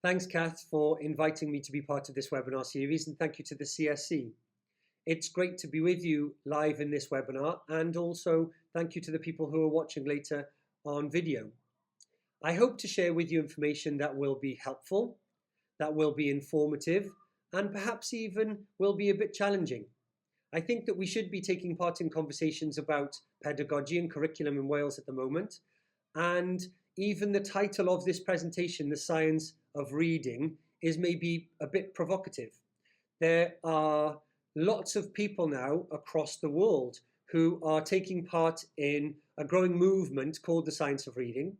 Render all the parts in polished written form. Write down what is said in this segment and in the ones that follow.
Thanks, Kath, for inviting me to be part of this webinar series, and thank you to the CSC. It's great to be with you live in this webinar, and also thank you to the people who are watching later on video. I hope to share with you information that will be helpful, that will be informative, and perhaps even will be a bit challenging. I think that we should be taking part in conversations about pedagogy and curriculum in Wales at the moment, and even the title of this presentation, The Science of Reading, is maybe a bit provocative. There are lots of people now across the world who are taking part in a growing movement called the science of reading,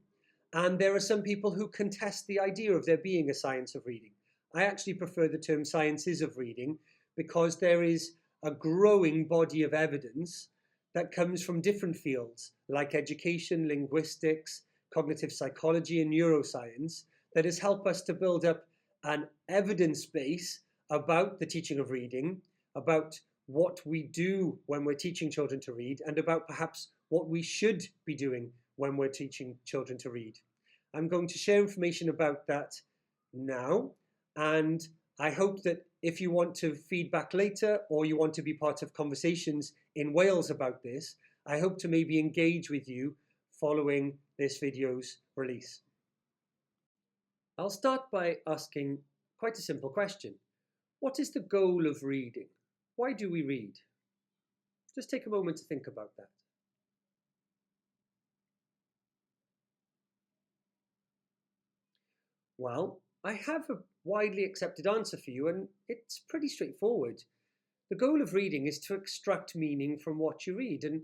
and there are some people who contest the idea of there being a science of reading. I actually prefer the term sciences of reading because there is a growing body of evidence that comes from different fields like education, linguistics, cognitive psychology and neuroscience that has helped us to build up an evidence base about the teaching of reading, about what we do when we're teaching children to read, and about perhaps what we should be doing when we're teaching children to read. I'm going to share information about that now, and I hope that if you want to feedback later or you want to be part of conversations in Wales about this, I hope to maybe engage with you following this video's release. I'll start by asking quite a simple question. What is the goal of reading? Why do we read? Just take a moment to think about that. Well, I have a widely accepted answer for you, and it's pretty straightforward. The goal of reading is to extract meaning from what you read, and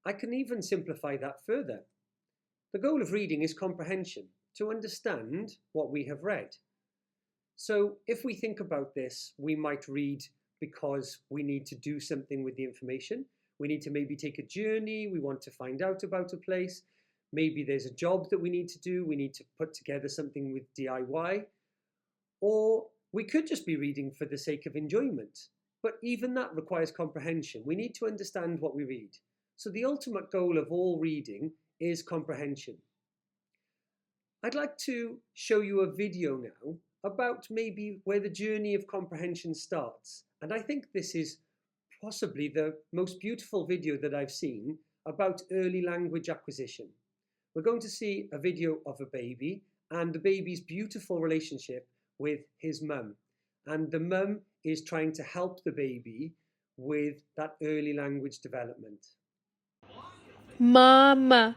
I can even simplify that further. The goal of reading is comprehension, to understand what we have read. So if we think about this, we might read because we need to do something with the information. We need to maybe take a journey, we want to find out about a place. Maybe there's a job that we need to do, we need to put together something with DIY. Or we could just be reading for the sake of enjoyment. But even that requires comprehension. We need to understand what we read. So the ultimate goal of all reading is comprehension. I'd like to show you a video now about maybe where the journey of comprehension starts. And I think this is possibly the most beautiful video that I've seen about early language acquisition. We're going to see a video of a baby and the baby's beautiful relationship with his mum. And the mum is trying to help the baby with that early language development. Mama.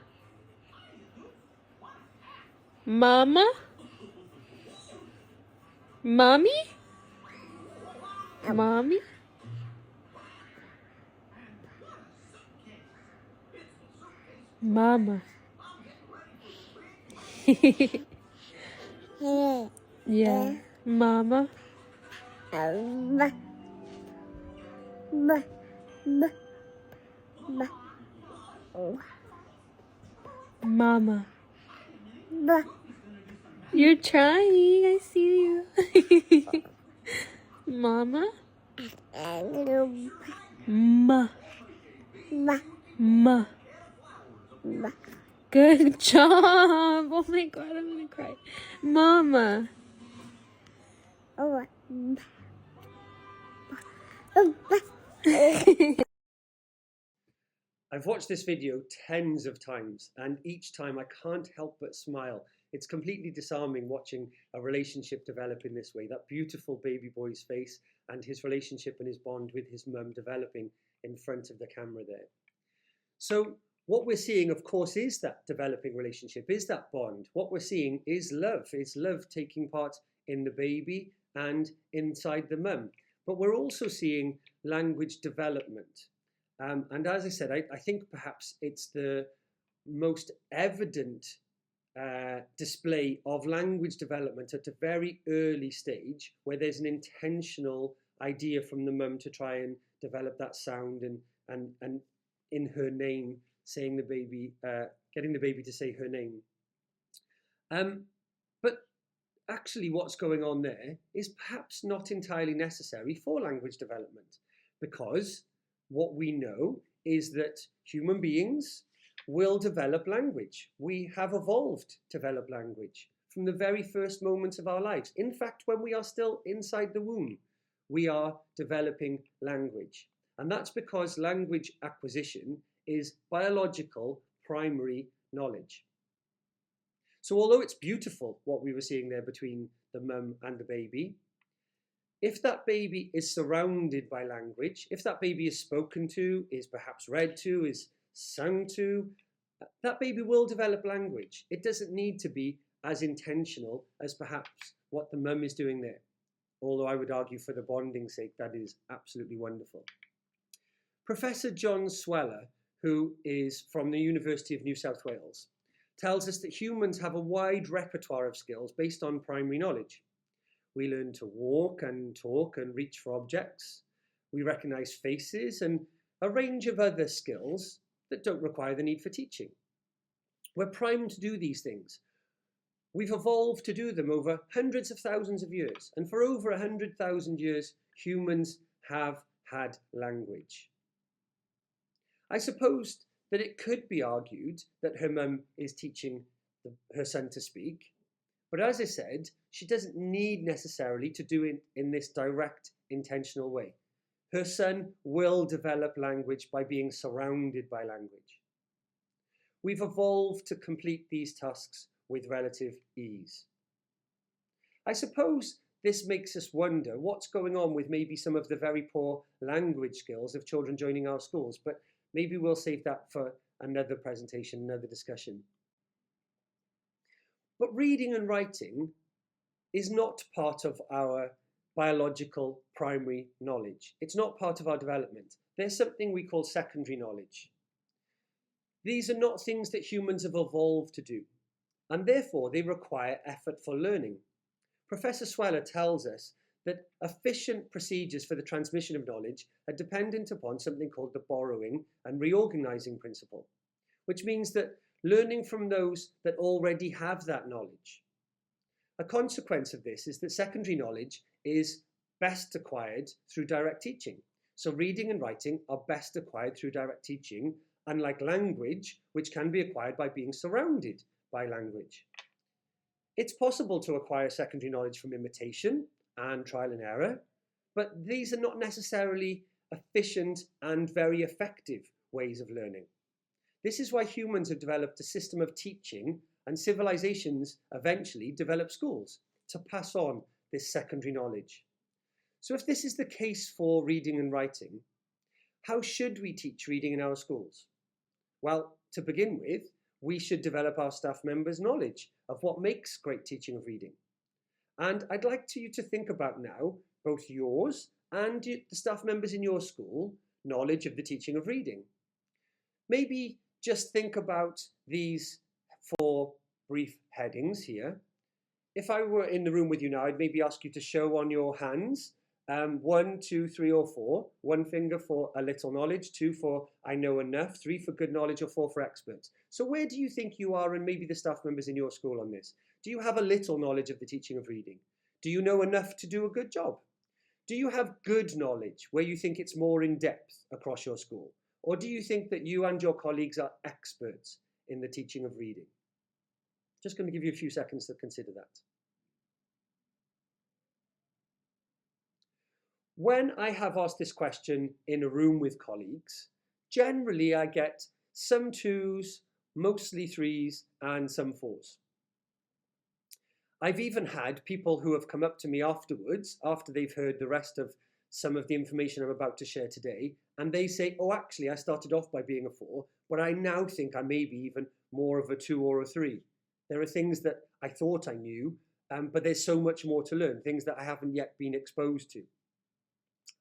Mama? Mommy? Mommy? Mama. Yeah. Mama. Mama. You're trying. I see you. Mama. Ma. Ma. Good job. Oh my God, I'm gonna cry. Mama. I've watched this video tens of times, and each time I can't help but smile. It's completely disarming watching a relationship develop in this way, that beautiful baby boy's face and his relationship and his bond with his mum developing in front of the camera there. So what we're seeing, of course, is that developing relationship, is that bond. What we're seeing is love taking part in the baby and inside the mum. But we're also seeing language development. And as I said, I think perhaps it's the most evident display of language development at a very early stage, where there's an intentional idea from the mum to try and develop that sound and in her name, saying the baby, getting the baby to say her name. But actually what's going on there is perhaps not entirely necessary for language development, because what we know is that human beings will develop language. We have evolved to develop language from the very first moments of our lives. In fact, when we are still inside the womb, we are developing language. And that's because language acquisition is biological primary knowledge. So although it's beautiful what we were seeing there between the mum and the baby, if that baby is surrounded by language, if that baby is spoken to, is perhaps read to, is sung to, that baby will develop language. It doesn't need to be as intentional as perhaps what the mum is doing there. Although I would argue for the bonding sake, that is absolutely wonderful. Professor John Sweller, who is from the University of New South Wales, tells us that humans have a wide repertoire of skills based on primary knowledge. We learn to walk and talk and reach for objects. We recognize faces and a range of other skills that don't require the need for teaching. We're primed to do these things. We've evolved to do them over hundreds of thousands of years. And for over 100,000 years, humans have had language. I suppose that it could be argued that her mum is teaching her son to speak. But as I said, she doesn't need necessarily to do it in this direct, intentional way. Her son will develop language by being surrounded by language. We've evolved to complete these tasks with relative ease. I suppose this makes us wonder what's going on with maybe some of the very poor language skills of children joining our schools, but maybe we'll save that for another presentation, another discussion. But reading and writing is not part of our biological primary knowledge. It's not part of our development. There's something we call secondary knowledge. These are not things that humans have evolved to do, and therefore they require effort for learning. Professor Sweller tells us that efficient procedures for the transmission of knowledge are dependent upon something called the borrowing and reorganizing principle, which means that learning from those that already have that knowledge. A consequence of this is that secondary knowledge is best acquired through direct teaching. So reading and writing are best acquired through direct teaching, unlike language, which can be acquired by being surrounded by language. It's possible to acquire secondary knowledge from imitation and trial and error, but these are not necessarily efficient and very effective ways of learning. This is why humans have developed a system of teaching, and civilizations eventually develop schools to pass on this secondary knowledge. So if this is the case for reading and writing, how should we teach reading in our schools? Well, to begin with, we should develop our staff members' knowledge of what makes great teaching of reading. And I'd like you to think about now, both yours and the staff members in your school, knowledge of the teaching of reading. Maybe just think about these 4 brief headings here. If I were in the room with you now, I'd maybe ask you to show on your hands 1, 2, 3, or 4. 1 finger for a little knowledge, 2 for I know enough, 3 for good knowledge, or 4 for experts. So where do you think you are, and maybe the staff members in your school, on this? Do you have a little knowledge of the teaching of reading? Do you know enough to do a good job? Do you have good knowledge where you think it's more in depth across your school? Or do you think that you and your colleagues are experts in the teaching of reading? Just going to give you a few seconds to consider that. When I have asked this question in a room with colleagues, generally I get some 2s, mostly 3s, and some 4s. I've even had people who have come up to me afterwards, after they've heard the rest of some of the information I'm about to share today, and they say, oh, actually, I started off by being a 4, but I now think I may be even more of a 2 or a 3. There are things that I thought I knew, but there's so much more to learn, things that I haven't yet been exposed to.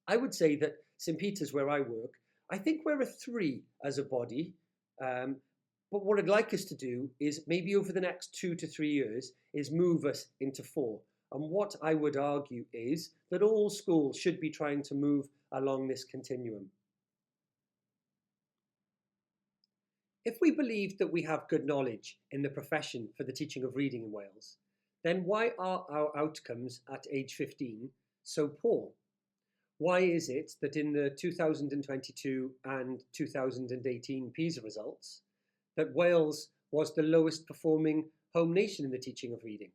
I would say that St. Peter's, where I work, I think we're a 3 as a body, but what I'd like us to do is maybe over the next 2 to 3 years is move us into 4. And what I would argue is that all schools should be trying to move along this continuum. If we believe that we have good knowledge in the profession for the teaching of reading in Wales, then why are our outcomes at age 15 so poor? Why is it that in the 2022 and 2018 PISA results, that Wales was the lowest performing home nation in the teaching of reading?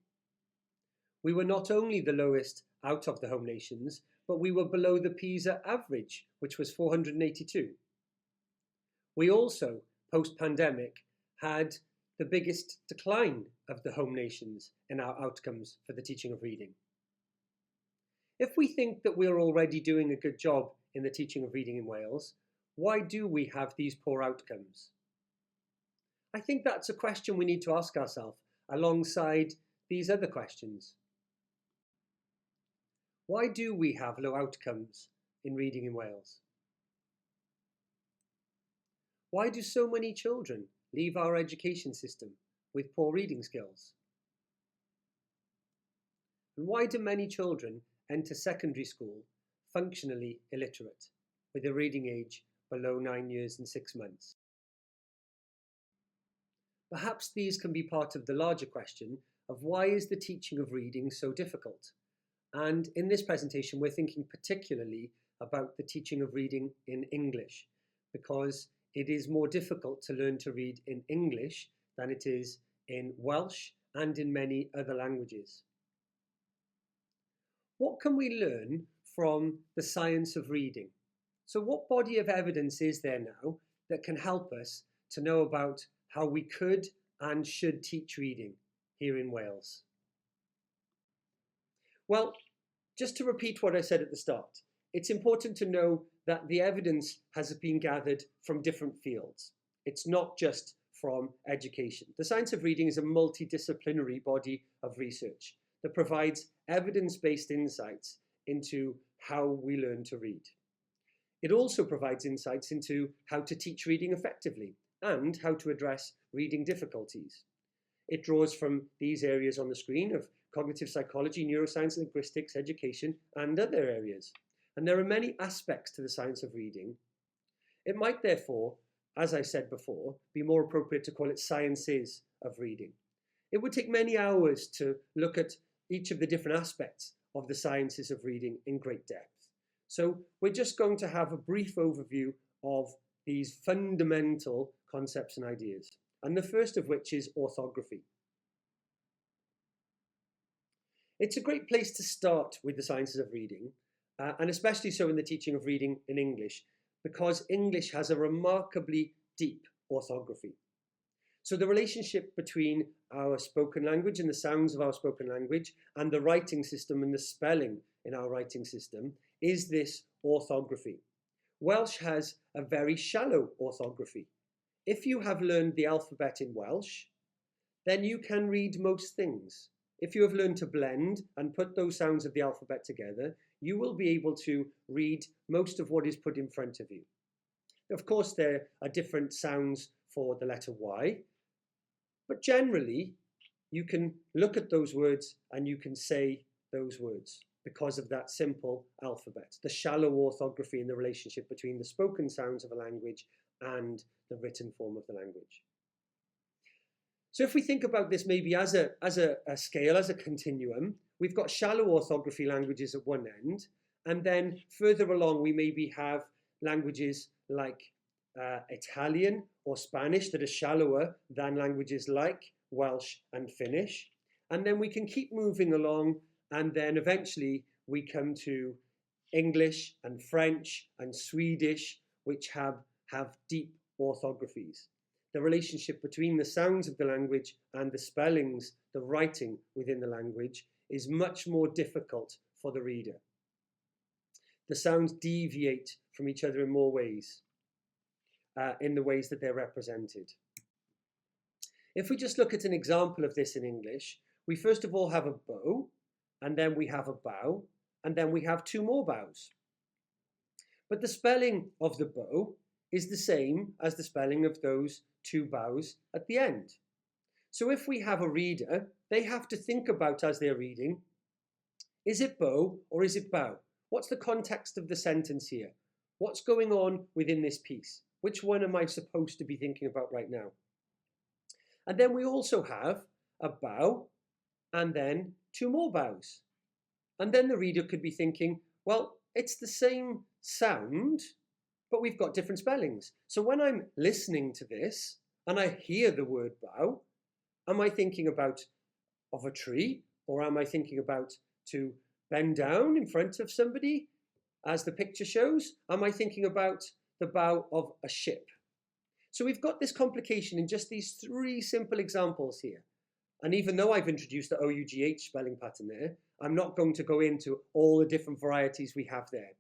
We were not only the lowest out of the home nations, but we were below the PISA average, which was 482. We also, post-pandemic, had the biggest decline of the home nations in our outcomes for the teaching of reading. If we think that we're already doing a good job in the teaching of reading in Wales, why do we have these poor outcomes? I think that's a question we need to ask ourselves alongside these other questions. Why do we have low outcomes in reading in Wales? Why do so many children leave our education system with poor reading skills? And why do many children enter secondary school functionally illiterate, with a reading age below 9 years and 6 months? Perhaps these can be part of the larger question of why is the teaching of reading so difficult? And in this presentation, we're thinking particularly about the teaching of reading in English, because it is more difficult to learn to read in English than it is in Welsh and in many other languages. What can we learn from the science of reading? So what body of evidence is there now that can help us to know about how we could and should teach reading here in Wales? Well, just to repeat what I said at the start, it's important to know that the evidence has been gathered from different fields. It's not just from education. The science of reading is a multidisciplinary body of research that provides evidence-based insights into how we learn to read. It also provides insights into how to teach reading effectively and how to address reading difficulties. It draws from these areas on the screen of cognitive psychology, neuroscience, linguistics, education, and other areas. And there are many aspects to the science of reading. It might therefore, as I said before, be more appropriate to call it sciences of reading. It would take many hours to look at each of the different aspects of the sciences of reading in great depth. So we're just going to have a brief overview of these fundamental concepts and ideas. And the first of which is orthography. It's a great place to start with the sciences of reading, and especially so in the teaching of reading in English, because English has a remarkably deep orthography. So the relationship between our spoken language and the sounds of our spoken language and the writing system and the spelling in our writing system is this orthography. Welsh has a very shallow orthography. If you have learned the alphabet in Welsh, then you can read most things. If you have learned to blend and put those sounds of the alphabet together, you will be able to read most of what is put in front of you. Of course, there are different sounds for the letter Y, but generally, you can look at those words and you can say those words because of that simple alphabet, the shallow orthography in the relationship between the spoken sounds of a language and the written form of the language. So if we think about this maybe as a scale, as a continuum, we've got shallow orthography languages at one end, and then further along we maybe have languages like Italian or Spanish that are shallower than languages like Welsh and Finnish. And then we can keep moving along, and then eventually we come to English and French and Swedish, which have deep orthographies. The relationship between the sounds of the language and the spellings, the writing within the language, is much more difficult for the reader. The sounds deviate from each other in more ways, in the ways that they're represented. If we just look at an example of this in English, we first of all have a bow, and then we have a bow, and then we have two more bows. But the spelling of the bow is the same as the spelling of those two bows at the end. So if we have a reader, they have to think about as they're reading, is it bow or is it bow? What's the context of the sentence here? What's going on within this piece? Which one am I supposed to be thinking about right now? And then we also have a bow and then two more bows. And then the reader could be thinking, well, it's the same sound, but we've got different spellings. So when I'm listening to this and I hear the word bow, am I thinking of a tree Or am I thinking about to bend down in front of somebody, as the picture shows? Am I thinking about the bow of a ship? So we've got this complication in just these three simple examples here. And even though I've introduced the OUGH spelling pattern there, I'm not going to go into all the different varieties we have there.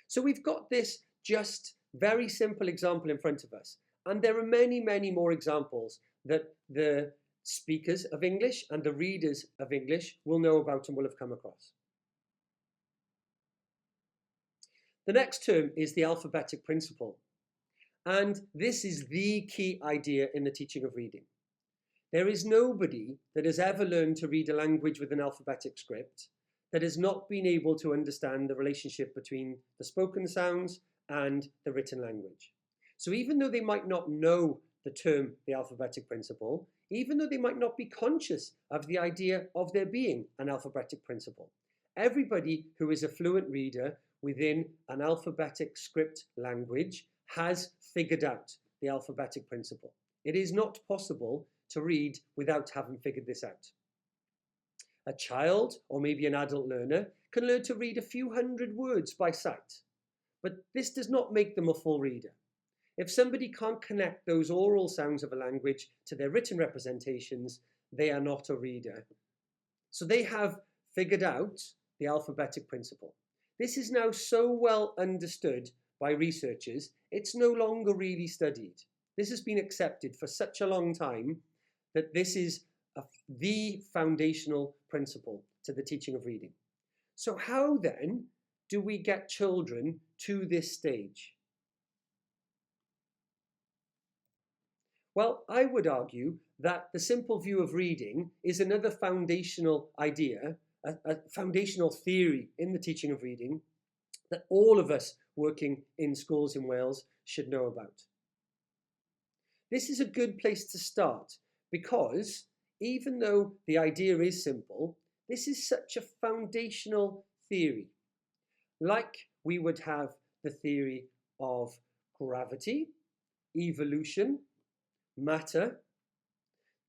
So we've got this just very simple example in front of us. And there are many, many more examples that the speakers of English and the readers of English will know about and will have come across. The next term is the alphabetic principle. And this is the key idea in the teaching of reading. There is nobody that has ever learned to read a language with an alphabetic script that has not been able to understand the relationship between the spoken sounds and the written language. So even though they might not know the term, the alphabetic principle, even though they might not be conscious of the idea of there being an alphabetic principle, everybody who is a fluent reader within an alphabetic script language has figured out the alphabetic principle. It is not possible to read without having figured this out. A child, or maybe an adult learner, can learn to read a few hundred words by sight, but this does not make them a full reader. If somebody can't connect those oral sounds of a language to their written representations, they are not a reader. So they have figured out the alphabetic principle. This is now so well understood by researchers, it's no longer really studied. This has been accepted for such a long time that this is the foundational principle to the teaching of reading. So how then do we get children to this stage? Well, I would argue that the simple view of reading is another foundational idea, a foundational theory in the teaching of reading that all of us working in schools in Wales should know about. This is a good place to start because even though the idea is simple, this is such a foundational theory. Like we would have the theory of gravity, evolution, matter.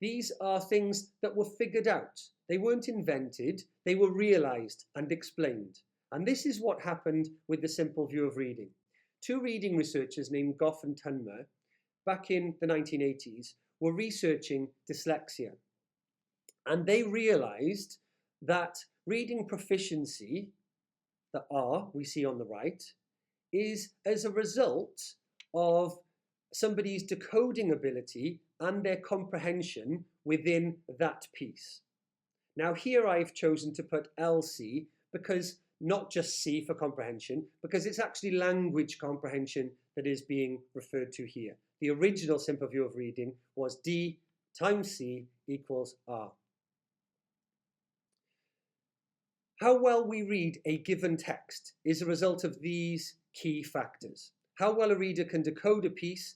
These are things that were figured out. They weren't invented, they were realized and explained. And this is what happened with the simple view of reading. Two reading researchers named Goff and Tunmer, back in the 1980s, were researching dyslexia. And they realized that reading proficiency, the R we see on the right, is as a result of somebody's decoding ability and their comprehension within that piece. Now here I've chosen to put LC because not just C for comprehension, because it's actually language comprehension that is being referred to here. The original simple view of reading was D times C equals R. How well we read a given text is a result of these key factors. How well a reader can decode a piece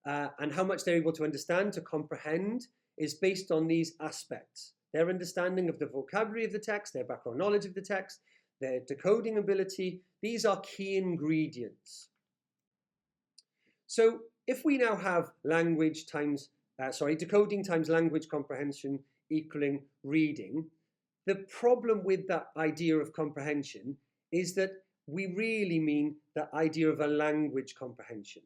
and how much they're able to understand, to comprehend, is based on these aspects. Their understanding of the vocabulary of the text, their background knowledge of the text, their decoding ability, these are key ingredients. So if we now have decoding times language comprehension equaling reading, the problem with that idea of comprehension is that we really mean the idea of a language comprehension.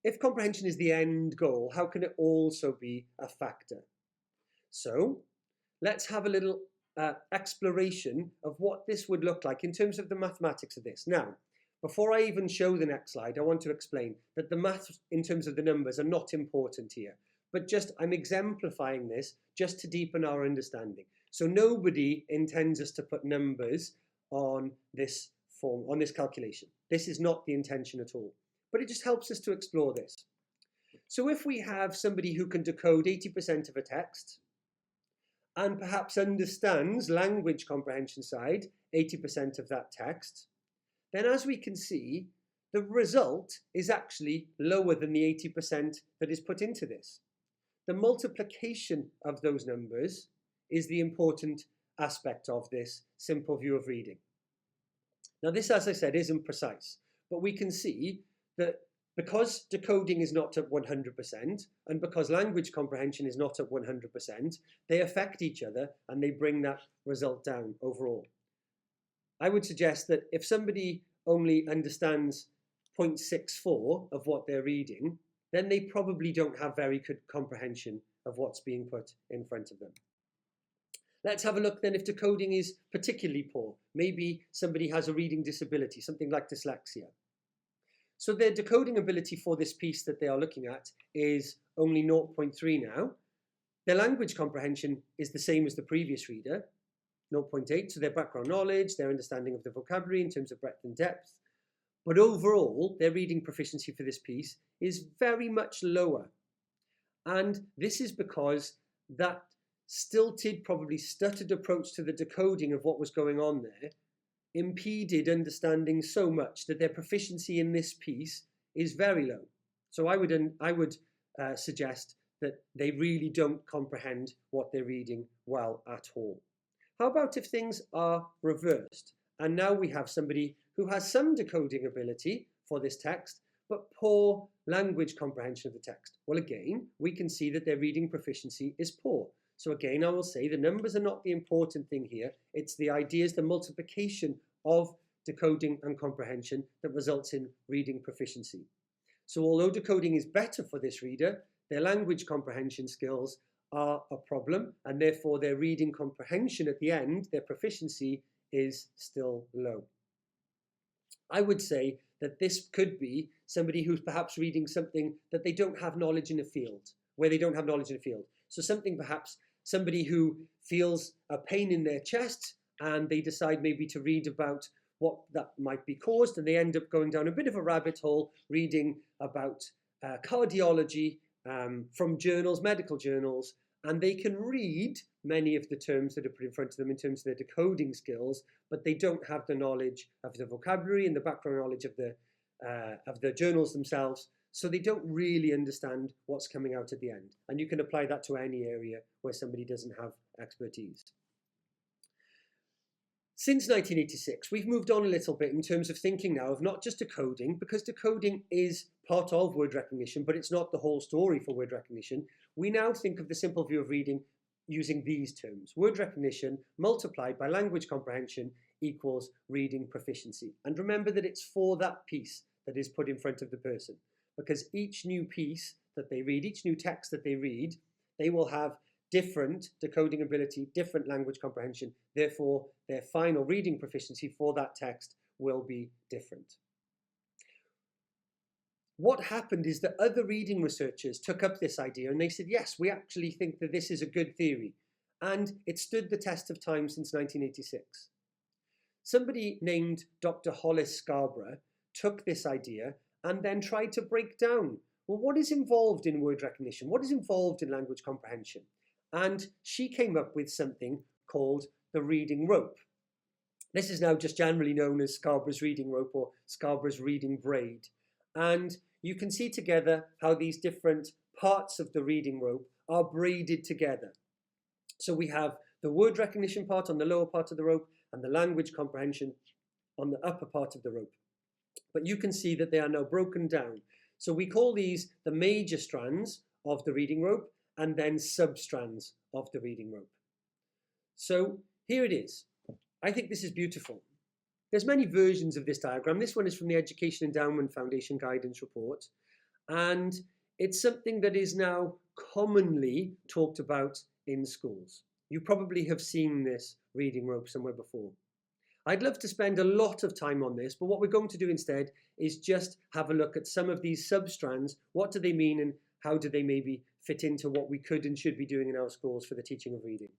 If comprehension is the end goal, how can it also be a factor? So let's have a little exploration of what this would look like in terms of the mathematics of this. Now, before I even show the next slide, I want to explain that the maths in terms of the numbers are not important here, but just I'm exemplifying this just to deepen our understanding. So nobody intends us to put numbers on this form, on this calculation. This is not the intention at all, but it just helps us to explore this. So if we have somebody who can decode 80% of a text and perhaps understands language comprehension side, 80% of that text, then as we can see, the result is actually lower than the 80% that is put into this. The multiplication of those numbers is the important aspect of this simple view of reading. Now this, as I said, isn't precise, but we can see that Because decoding is not at 100%, and because language comprehension is not at 100%, they affect each other and they bring that result down overall. I would suggest that if somebody only understands 0.64 of what they're reading, then they probably don't have very good comprehension of what's being put in front of them. Let's have a look then if decoding is particularly poor. Maybe somebody has a reading disability, something like dyslexia. So their decoding ability for this piece that they are looking at is only 0.3 now. Their language comprehension is the same as the previous reader, 0.8, so their background knowledge, their understanding of the vocabulary in terms of breadth and depth. But overall, their reading proficiency for this piece is very much lower. And this is because that stilted, probably stuttered approach to the decoding of what was going on there impeded understanding so much that their proficiency in this piece is very low. So I would suggest that they really don't comprehend what they're reading well at all. How about if things are reversed? And now we have somebody who has some decoding ability for this text, but poor language comprehension of the text. Well, again, we can see that their reading proficiency is poor. So again, I will say the numbers are not the important thing here. It's the ideas, the multiplication of decoding and comprehension that results in reading proficiency. So although decoding is better for this reader, their language comprehension skills are a problem, and therefore their reading comprehension at the end, their proficiency, is still low. I would say that this could be somebody who's perhaps reading something that they don't have knowledge in a field, where they don't have knowledge in a field. So something perhaps somebody who feels a pain in their chest and they decide maybe to read about what that might be caused, and they end up going down a bit of a rabbit hole reading about cardiology from journals, medical journals, and they can read many of the terms that are put in front of them in terms of their decoding skills, but they don't have the knowledge of the vocabulary and the background knowledge of the journals themselves, so they don't really understand what's coming out at the end. And you can apply that to any area where somebody doesn't have expertise. Since 1986, we've moved on a little bit in terms of thinking now of not just decoding, because decoding is part of word recognition, but it's not the whole story for word recognition. We now think of the simple view of reading using these terms. Word recognition multiplied by language comprehension equals reading proficiency. And remember that it's for that piece that is put in front of the person, because each new piece that they read, each new text that they read, they will have different decoding ability, different language comprehension. Therefore, their final reading proficiency for that text will be different. What happened is that other reading researchers took up this idea and they said, yes, we actually think that this is a good theory. And it stood the test of time since 1986. Somebody named Dr. Hollis Scarborough took this idea and then tried to break down, well, what is involved in word recognition? What is involved in language comprehension? And she came up with something called the reading rope. This is now just generally known as Scarborough's reading rope or Scarborough's reading braid. And you can see together how these different parts of the reading rope are braided together. So we have the word recognition part on the lower part of the rope and the language comprehension on the upper part of the rope. But you can see that they are now broken down. So we call these the major strands of the reading rope and then sub-strands of the reading rope. So here it is. I think this is beautiful. There's many versions of this diagram. This one is from the Education Endowment Foundation Guidance Report, and it's something that is now commonly talked about in schools. You probably have seen this reading rope somewhere before. I'd love to spend a lot of time on this, but what we're going to do instead is just have a look at some of these sub-strands. What do they mean and how do they maybe fit into what we could and should be doing in our schools for the teaching of reading?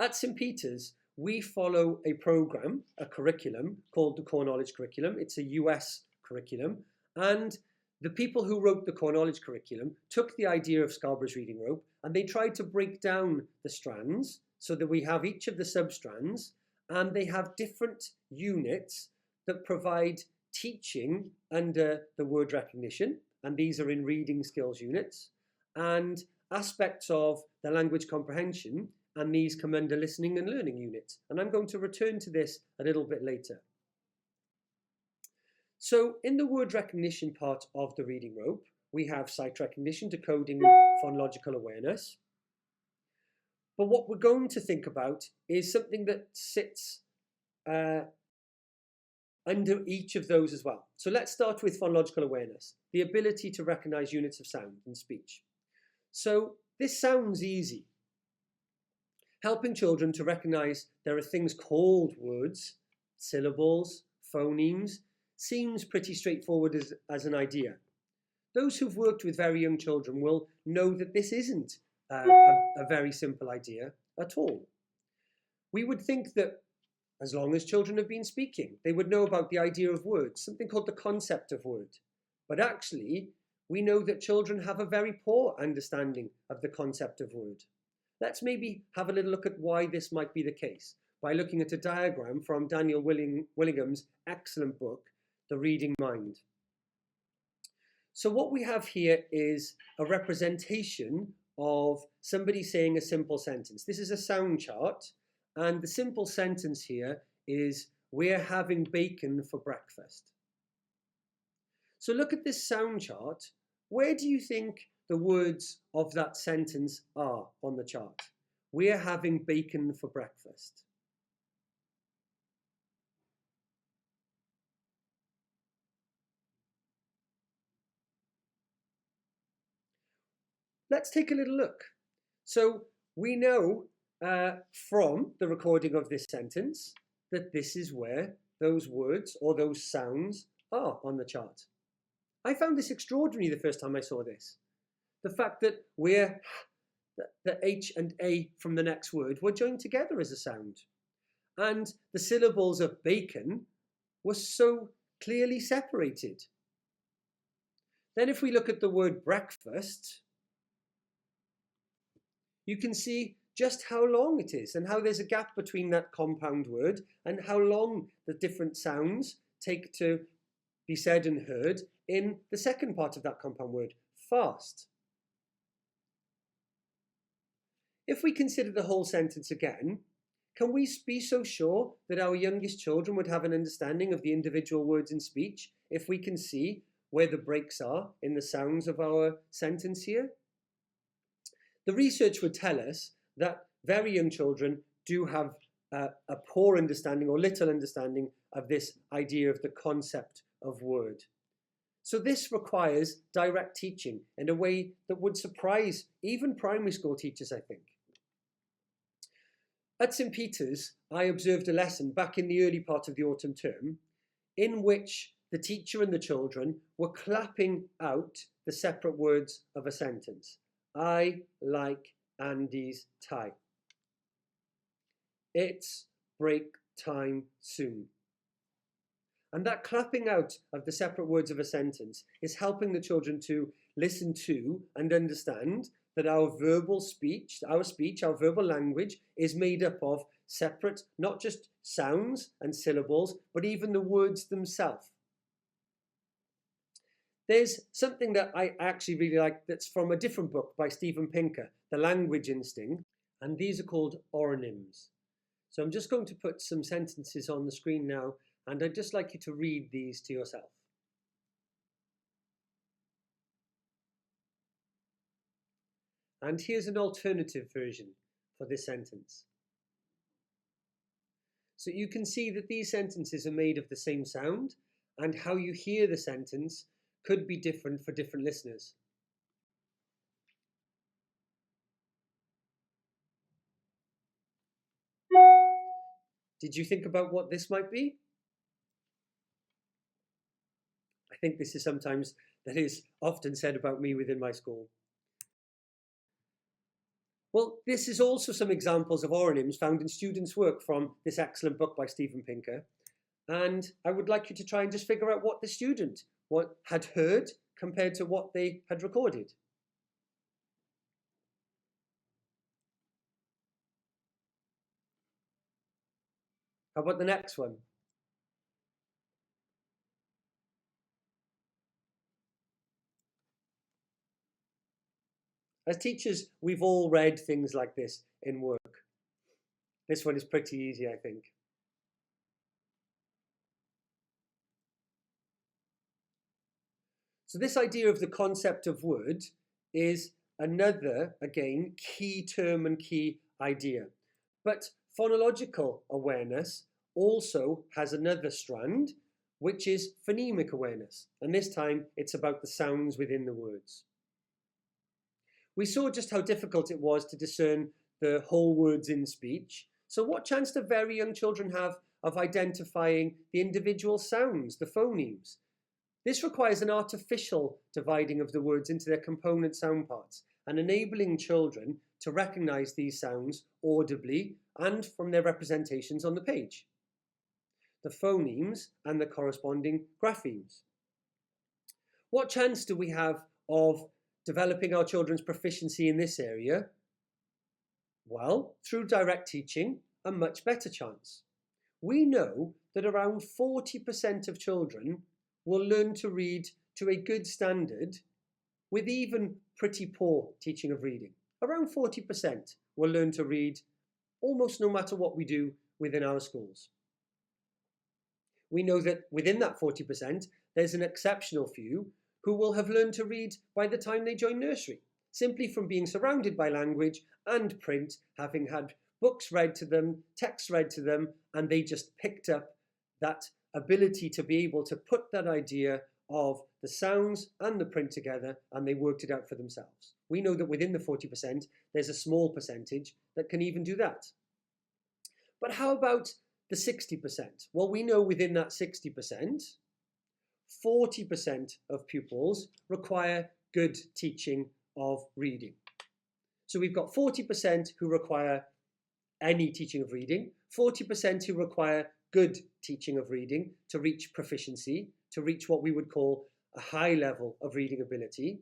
At St. Peter's, we follow a program, a curriculum called the Core Knowledge Curriculum. It's a US curriculum, and the people who wrote the Core Knowledge Curriculum took the idea of Scarborough's reading rope and they tried to break down the strands so that we have each of the sub-strands, and they have different units that provide teaching under the word recognition, and these are in reading skills units, and aspects of the language comprehension, and these come under listening and learning units. And I'm going to return to this a little bit later. So in the word recognition part of the reading rope, we have sight recognition, decoding, and phonological awareness. But what we're going to think about is something that sits under each of those as well. So let's start with phonological awareness, the ability to recognize units of sound in speech. So this sounds easy. Helping children to recognize there are things called words, syllables, phonemes, seems pretty straightforward as an idea. Those who've worked with very young children will know that this isn't a very simple idea at all. We would think that as long as children have been speaking, they would know about the idea of words, something called the concept of word. But actually, we know that children have a very poor understanding of the concept of word. Let's maybe have a little look at why this might be the case by looking at a diagram from Daniel Willingham's excellent book, The Reading Mind. So what we have here is a representation of somebody saying a simple sentence. This is a sound chart, and the simple sentence here is, "We're having bacon for breakfast." So look at this sound chart. Where do you think the words of that sentence are on the chart? We're having bacon for breakfast. Let's take a little look. So we know from the recording of this sentence that this is where those words or those sounds are on the chart. I found this extraordinary the first time I saw this. The fact that the H and A from the next word were joined together as a sound. And the syllables of bacon were so clearly separated. Then if we look at the word breakfast, you can see just how long it is and how there's a gap between that compound word and how long the different sounds take to be said and heard in the second part of that compound word, fast. If we consider the whole sentence again, can we be so sure that our youngest children would have an understanding of the individual words in speech if we can see where the breaks are in the sounds of our sentence here? The research would tell us that very young children do have a poor understanding or little understanding of this idea of the concept of word. So this requires direct teaching in a way that would surprise even primary school teachers, I think. At St. Peter's, I observed a lesson back in the early part of the autumn term in which the teacher and the children were clapping out the separate words of a sentence. I like Andy's tie. It's break time soon. And that clapping out of the separate words of a sentence is helping the children to listen to and understand that our verbal speech, our verbal language is made up of separate, not just sounds and syllables, but even the words themselves. There's something that I actually really like that's from a different book by Steven Pinker, The Language Instinct, and these are called oronyms. So I'm just going to put some sentences on the screen now, and I'd just like you to read these to yourself. And here's an alternative version for this sentence. So you can see that these sentences are made of the same sound, and how you hear the sentence could be different for different listeners. Did you think about what this might be? I think this is sometimes that is often said about me within my school. Well, this is also some examples of oronyms found in students' work from this excellent book by Steven Pinker. And I would like you to try and just figure out what the student had heard compared to what they had recorded. How about the next one? As teachers, we've all read things like this in work. This one is pretty easy, I think. So this idea of the concept of word is another, again, key term and key idea. But phonological awareness also has another strand, which is phonemic awareness. And this time it's about the sounds within the words. We saw just how difficult it was to discern the whole words in speech. So what chance do very young children have of identifying the individual sounds, the phonemes? This requires an artificial dividing of the words into their component sound parts and enabling children to recognize these sounds audibly and from their representations on the page, the phonemes and the corresponding graphemes. What chance do we have of developing our children's proficiency in this area? Well, through direct teaching, a much better chance. We know that around 40% of children will learn to read to a good standard with even pretty poor teaching of reading. Around 40% will learn to read almost no matter what we do within our schools. We know that within that 40%, there's an exceptional few who will have learned to read by the time they join nursery, simply from being surrounded by language and print, having had books read to them, texts read to them, and they just picked up that ability to be able to put that idea of the sounds and the print together, and they worked it out for themselves. We know that within the 40%, there's a small percentage that can even do that. But how about the 60%? Well, we know within that 60%, 40% of pupils require good teaching of reading. So we've got 40% who require any teaching of reading, 40% who require good teaching of reading to reach proficiency, to reach what we would call a high level of reading ability.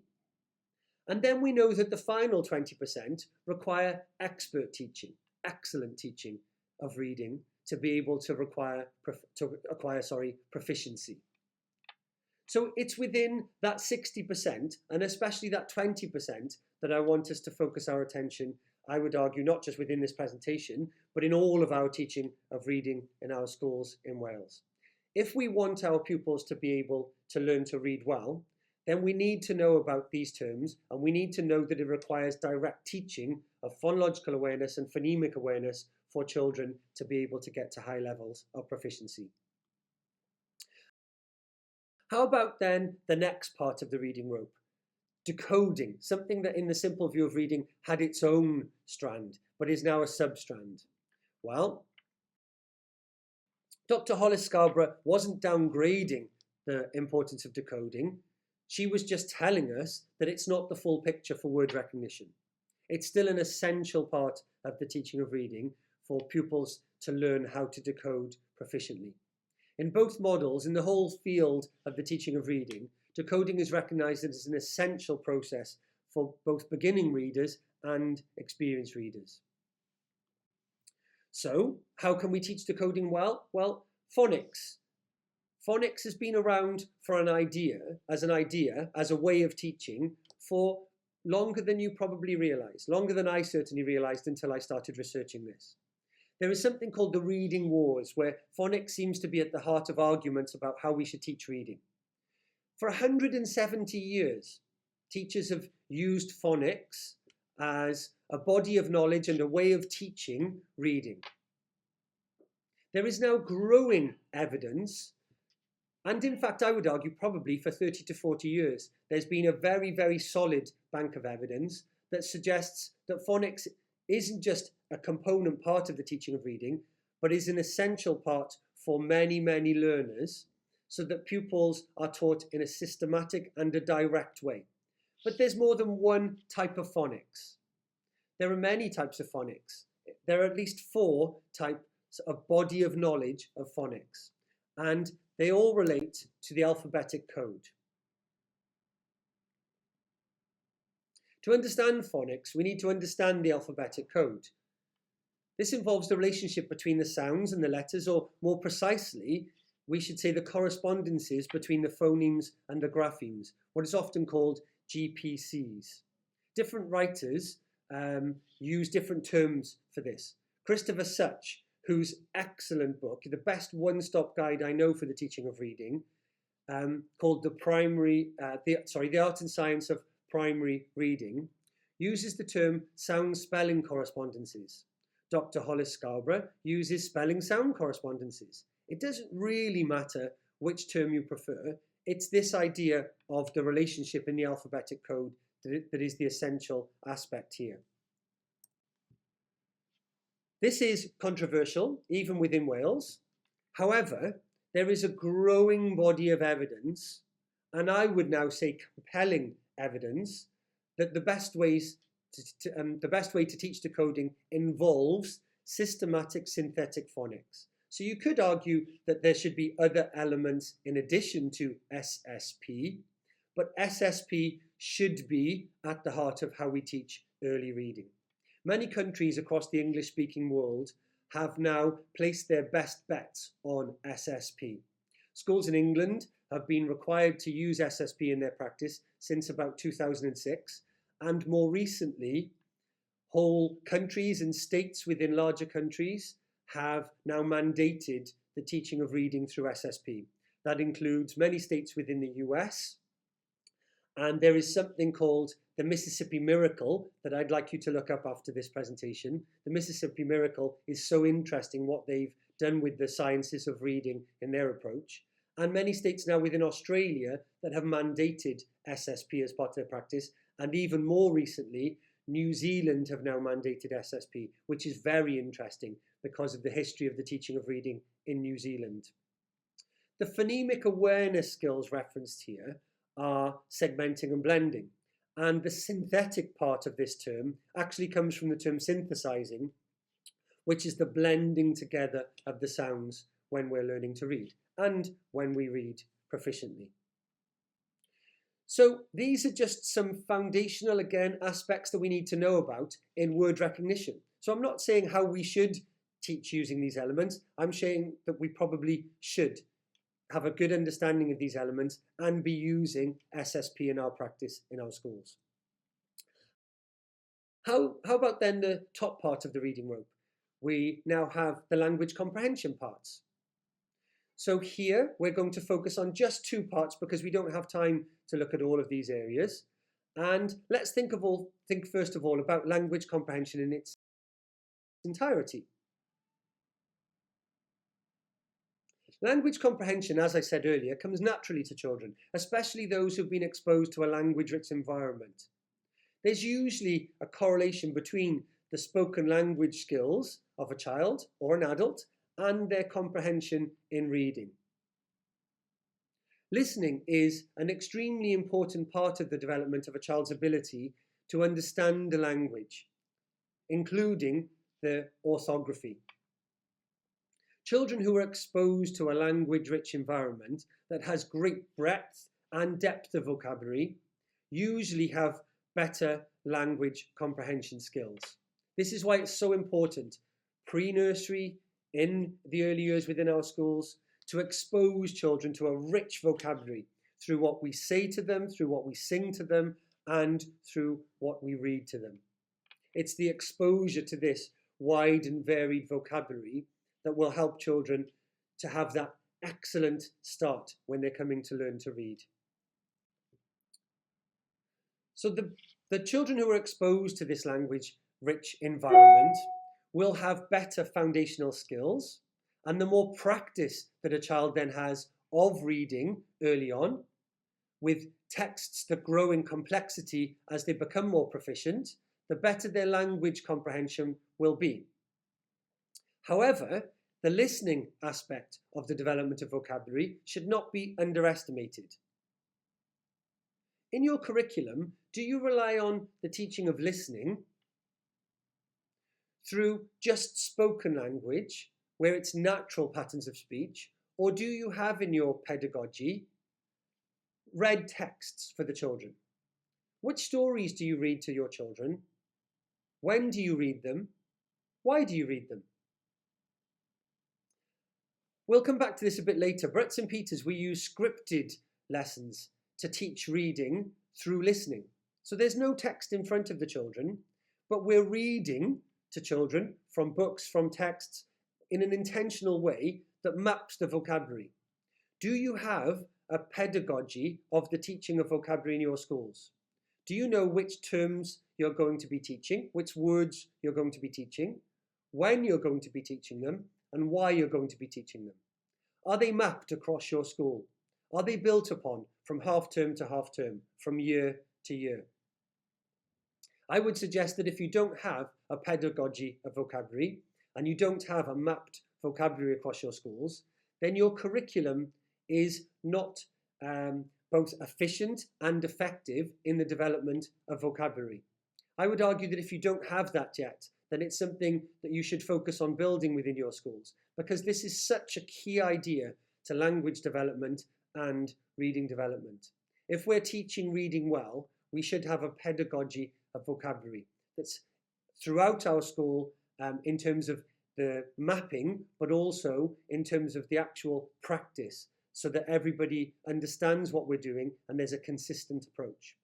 And then we know that the final 20% require expert teaching, excellent teaching of reading to be able to acquire proficiency. So it's within that 60% and especially that 20% that I want us to focus our attention, I would argue, not just within this presentation, but in all of our teaching of reading in our schools in Wales. If we want our pupils to be able to learn to read well, then we need to know about these terms, and we need to know that it requires direct teaching of phonological awareness and phonemic awareness for children to be able to get to high levels of proficiency. How about then the next part of the reading rope? Decoding, something that in the simple view of reading had its own strand, but is now a substrand. Well, Dr. Hollis Scarborough wasn't downgrading the importance of decoding. She was just telling us that it's not the full picture for word recognition. It's still an essential part of the teaching of reading for pupils to learn how to decode proficiently. In both models, in the whole field of the teaching of reading, decoding is recognised as an essential process for both beginning readers and experienced readers. So, how can we teach decoding well? Well, phonics. Phonics has been around for as a way of teaching for longer than you probably realise, longer than I certainly realised until I started researching this. There is something called the reading wars, where phonics seems to be at the heart of arguments about how we should teach reading. For 170 years, teachers have used phonics as a body of knowledge and a way of teaching reading. There is now growing evidence, and in fact I would argue probably for 30 to 40 years, there's been a very, very solid bank of evidence that suggests that phonics isn't just a component part of the teaching of reading, but is an essential part for many, many learners, so that pupils are taught in a systematic and a direct way. But there's more than one type of phonics. There are many types of phonics. There are at least 4 types of body of knowledge of phonics, and they all relate to the alphabetic code. To understand phonics, we need to understand the alphabetic code. This involves the relationship between the sounds and the letters, or more precisely, we should say the correspondences between the phonemes and the graphemes, what is often called GPCs. Different writers use different terms for this. Christopher Such, whose excellent book, the best one-stop guide I know for the teaching of reading, called the Art and Science of Primary Reading, uses the term sound spelling correspondences. Dr. Hollis Scarborough uses spelling sound correspondences. It doesn't really matter which term you prefer. It's this idea of the relationship in the alphabetic code that is the essential aspect here. This is controversial, even within Wales. However, there is a growing body of evidence, and I would now say compelling evidence, that the best way to teach decoding involves systematic synthetic phonics. So you could argue that there should be other elements in addition to SSP, but SSP should be at the heart of how we teach early reading. Many countries across the English-speaking world have now placed their best bets on SSP. Schools in England have been required to use SSP in their practice since about 2006, and more recently, whole countries and states within larger countries have now mandated the teaching of reading through SSP. That includes many states within the US, and there is something called the Mississippi Miracle that I'd like you to look up after this presentation. The Mississippi Miracle is so interesting what they've done with the sciences of reading in their approach. And many states now within Australia that have mandated SSP as part of their practice. And even more recently, New Zealand have now mandated SSP, which is very interesting because of the history of the teaching of reading in New Zealand. The phonemic awareness skills referenced here are segmenting and blending. And the synthetic part of this term actually comes from the term synthesizing, which is the blending together of the sounds when we're learning to read and when we read proficiently. So these are just some foundational, again, aspects that we need to know about in word recognition. So I'm not saying how we should teach using these elements. I'm saying that we probably should have a good understanding of these elements and be using SSP in our practice in our schools. How about then the top part of the reading rope? We now have the language comprehension parts. So here we're going to focus on just two parts because we don't have time to look at all of these areas. And let's think first of all about language comprehension in its entirety. Language comprehension, as I said earlier, comes naturally to children, especially those who've been exposed to a language-rich environment. There's usually a correlation between the spoken language skills of a child or an adult and their comprehension in reading. Listening is an extremely important part of the development of a child's ability to understand the language, including the orthography. Children who are exposed to a language-rich environment that has great breadth and depth of vocabulary usually have better language comprehension skills. This is why it's so important, pre-nursery, in the early years within our schools, to expose children to a rich vocabulary through what we say to them, through what we sing to them, and through what we read to them. It's the exposure to this wide and varied vocabulary that will help children to have that excellent start when they're coming to learn to read. So the children who are exposed to this language-rich environment will have better foundational skills, and the more practice that a child then has of reading early on, with texts that grow in complexity as they become more proficient, the better their language comprehension will be. However, the listening aspect of the development of vocabulary should not be underestimated. In your curriculum, do you rely on the teaching of listening through just spoken language, where it's natural patterns of speech, or do you have in your pedagogy read texts for the children? Which stories do you read to your children? When do you read them? Why do you read them? We'll come back to this a bit later, but at St. Peter's we use scripted lessons to teach reading through listening. So there's no text in front of the children, but we're reading to children from books, from texts, in an intentional way that maps the vocabulary. Do you have a pedagogy of the teaching of vocabulary in your schools? Do you know which terms you're going to be teaching, which words you're going to be teaching, when you're going to be teaching them, and why you're going to be teaching them? Are they mapped across your school? Are they built upon from half term to half term, from year to year? I would suggest that if you don't have a pedagogy of vocabulary and you don't have a mapped vocabulary across your schools, then your curriculum is not both efficient and effective in the development of vocabulary. I would argue that if you don't have that yet, then it's something that you should focus on building within your schools, because this is such a key idea to language development and reading development. If we're teaching reading well, we should have a pedagogy of vocabulary that's throughout our school in terms of the mapping, but also in terms of the actual practice, so that everybody understands what we're doing and there's a consistent approach.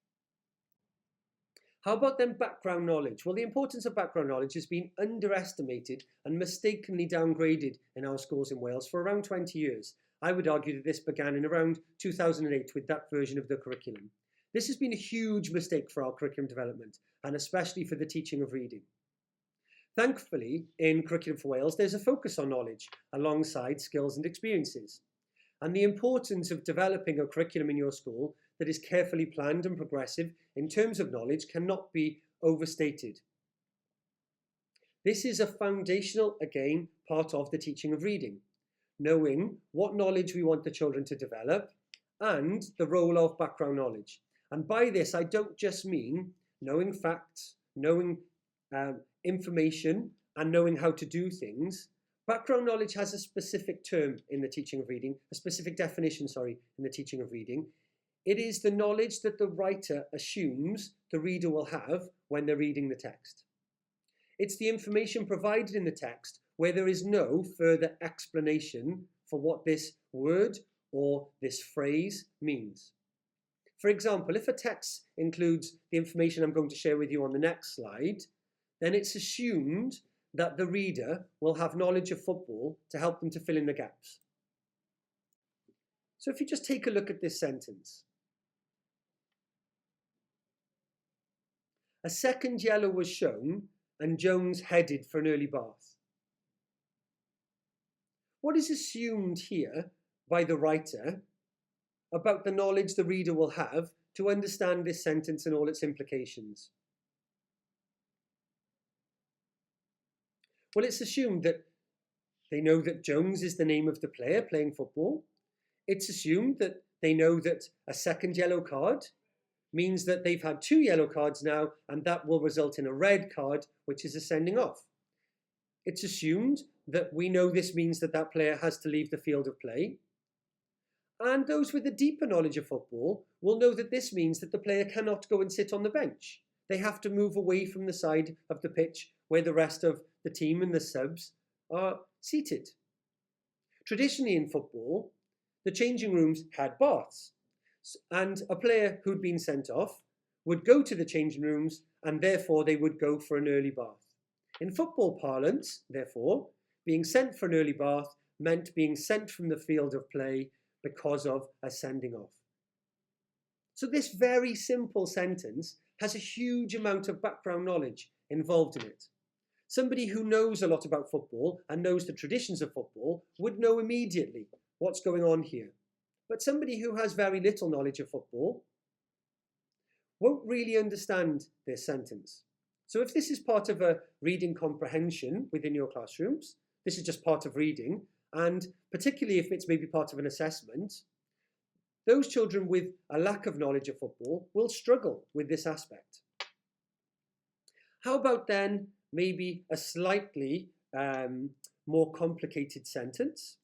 How about then background knowledge? Well, the importance of background knowledge has been underestimated and mistakenly downgraded in our schools in Wales for around 20 years. I would argue that this began in around 2008 with that version of the curriculum. This has been a huge mistake for our curriculum development, and especially for the teaching of reading. Thankfully, in Curriculum for Wales, there's a focus on knowledge alongside skills and experiences. And the importance of developing a curriculum in your school that is carefully planned and progressive in terms of knowledge cannot be overstated. This is a foundational, again, part of the teaching of reading, knowing what knowledge we want the children to develop and the role of background knowledge. And by this, I don't just mean knowing facts, knowing information, and knowing how to do things. Background knowledge has a specific term in the teaching of reading, a specific definition, in the teaching of reading. It is the knowledge that the writer assumes the reader will have when they're reading the text. It's the information provided in the text where there is no further explanation for what this word or this phrase means. For example, if a text includes the information I'm going to share with you on the next slide, then it's assumed that the reader will have knowledge of football to help them to fill in the gaps. So if you just take a look at this sentence. A second yellow was shown and Jones headed for an early bath. What is assumed here by the writer about the knowledge the reader will have to understand this sentence and all its implications? Well, it's assumed that they know that Jones is the name of the player playing football. It's assumed that they know that a second yellow card means that they've had 2 yellow cards now, and that will result in a red card, which is a sending off. It's assumed that we know this means that that player has to leave the field of play. And those with a deeper knowledge of football will know that this means that the player cannot go and sit on the bench. They have to move away from the side of the pitch where the rest of the team and the subs are seated. Traditionally in football, the changing rooms had baths, and a player who'd been sent off would go to the changing rooms, and therefore they would go for an early bath. In football parlance, therefore, being sent for an early bath meant being sent from the field of play because of a sending off. So this very simple sentence has a huge amount of background knowledge involved in it. Somebody who knows a lot about football and knows the traditions of football would know immediately what's going on here. But somebody who has very little knowledge of football won't really understand this sentence. So if this is part of a reading comprehension within your classrooms, this is just part of reading, and particularly if it's maybe part of an assessment, those children with a lack of knowledge of football will struggle with this aspect. How about then maybe a slightly more complicated sentence?